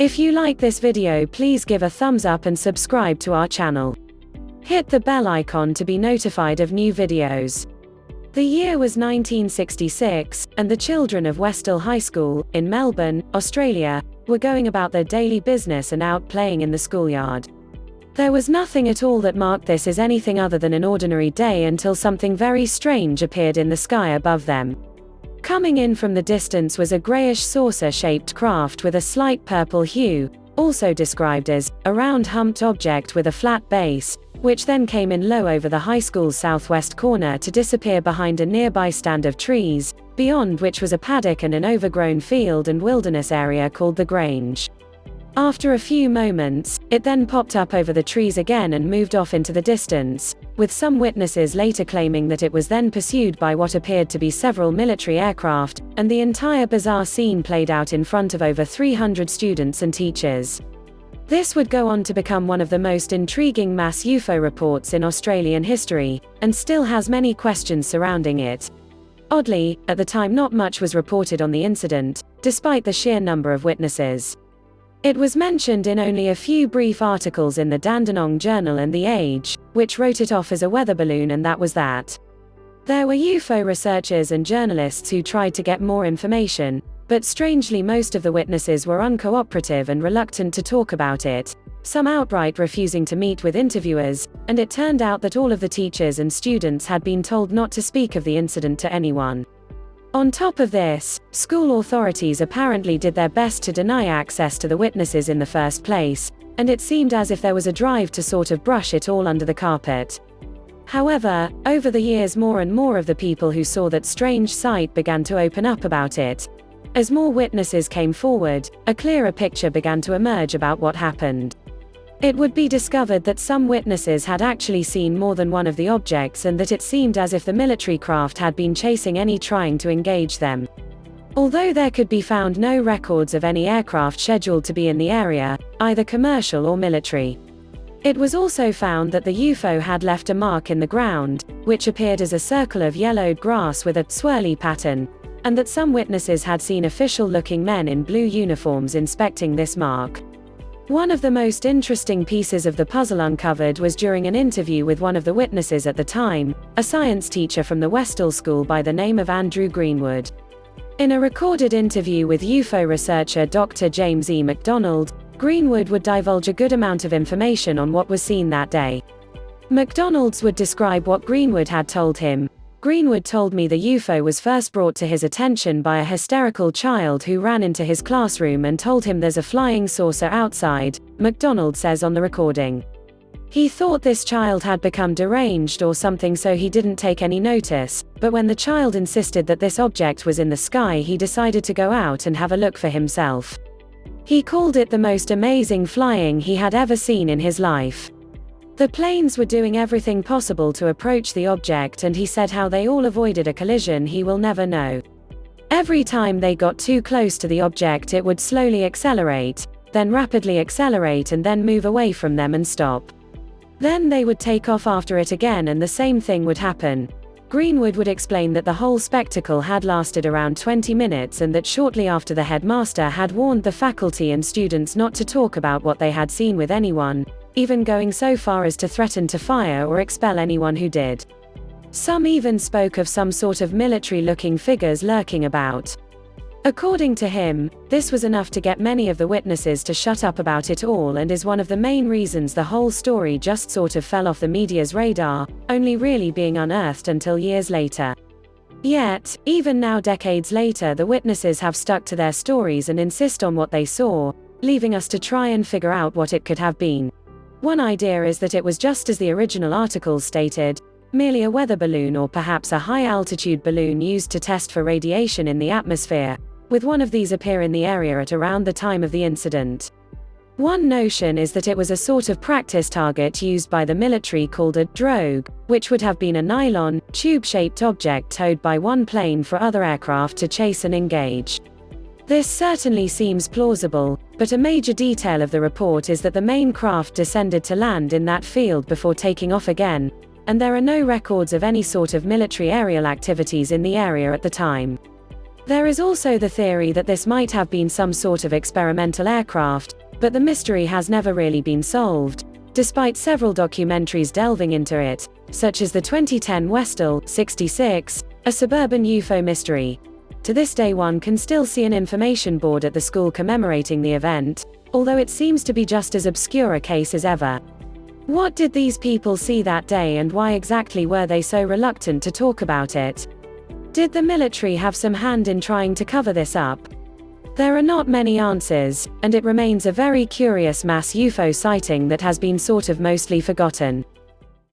If you like this video, please give a thumbs up and subscribe to our channel. Hit the bell icon to be notified of new videos. The year was 1966, and the children of Westhill High School, in Melbourne, Australia, were going about their daily business and out playing in the schoolyard. There was nothing at all that marked this as anything other than an ordinary day until something very strange appeared in the sky above them. Coming in from the distance was a greyish saucer-shaped craft with a slight purple hue, also described as a round humped object with a flat base, which then came in low over the high school's southwest corner to disappear behind a nearby stand of trees, beyond which was a paddock and an overgrown field and wilderness area called the Grange. After a few moments, it then popped up over the trees again and moved off into the distance, with some witnesses later claiming that it was then pursued by what appeared to be several military aircraft, and the entire bizarre scene played out in front of over 300 students and teachers. This would go on to become one of the most intriguing mass UFO reports in Australian history, and still has many questions surrounding it. Oddly, at the time not much was reported on the incident, despite the sheer number of witnesses. It was mentioned in only a few brief articles in the Dandenong Journal and The Age, which wrote it off as a weather balloon, and that was that. There were UFO researchers and journalists who tried to get more information, but strangely most of the witnesses were uncooperative and reluctant to talk about it, some outright refusing to meet with interviewers, and it turned out that all of the teachers and students had been told not to speak of the incident to anyone. On top of this, school authorities apparently did their best to deny access to the witnesses in the first place, and it seemed as if there was a drive to sort of brush it all under the carpet. However, over the years more and more of the people who saw that strange sight began to open up about it. As more witnesses came forward, a clearer picture began to emerge about what happened. It would be discovered that some witnesses had actually seen more than one of the objects, and that it seemed as if the military craft had been chasing any trying to engage them. Although there could be found no records of any aircraft scheduled to be in the area, either commercial or military. It was also found that the UFO had left a mark in the ground, which appeared as a circle of yellowed grass with a swirly pattern, and that some witnesses had seen official-looking men in blue uniforms inspecting this mark. One of the most interesting pieces of the puzzle uncovered was during an interview with one of the witnesses at the time, a science teacher from the Westhill School by the name of Andrew Greenwood. In a recorded interview with UFO researcher Dr. James E. MacDonald, Greenwood would divulge a good amount of information on what was seen that day. MacDonald's would describe what Greenwood had told him. Greenwood told me the UFO was first brought to his attention by a hysterical child who ran into his classroom and told him there's a flying saucer outside, MacDonald says on the recording. He thought this child had become deranged or something, so he didn't take any notice, but when the child insisted that this object was in the sky, he decided to go out and have a look for himself. He called it the most amazing flying he had ever seen in his life. The planes were doing everything possible to approach the object, and he said how they all avoided a collision he will never know. Every time they got too close to the object, it would slowly accelerate, then rapidly accelerate, and then move away from them and stop. Then they would take off after it again, and the same thing would happen. Greenwood would explain that the whole spectacle had lasted around 20 minutes, and that shortly after the headmaster had warned the faculty and students not to talk about what they had seen with anyone, even going so far as to threaten to fire or expel anyone who did. Some even spoke of some sort of military-looking figures lurking about. According to him, this was enough to get many of the witnesses to shut up about it all, and is one of the main reasons the whole story just sort of fell off the media's radar, only really being unearthed until years later. Yet, even now decades later, the witnesses have stuck to their stories and insist on what they saw, leaving us to try and figure out what it could have been. One idea is that it was just as the original articles stated, merely a weather balloon, or perhaps a high-altitude balloon used to test for radiation in the atmosphere, with one of these appear in the area at around the time of the incident. One notion is that it was a sort of practice target used by the military called a drogue, which would have been a nylon, tube-shaped object towed by one plane for other aircraft to chase and engage. This certainly seems plausible, but a major detail of the report is that the main craft descended to land in that field before taking off again, and there are no records of any sort of military aerial activities in the area at the time. There is also the theory that this might have been some sort of experimental aircraft, but the mystery has never really been solved, despite several documentaries delving into it, such as the 2010 Westall 66, a suburban UFO mystery. To this day one can still see an information board at the school commemorating the event, although it seems to be just as obscure a case as ever. What did these people see that day, and why exactly were they so reluctant to talk about it? Did the military have some hand in trying to cover this up? There are not many answers, and it remains a very curious mass UFO sighting that has been sort of mostly forgotten.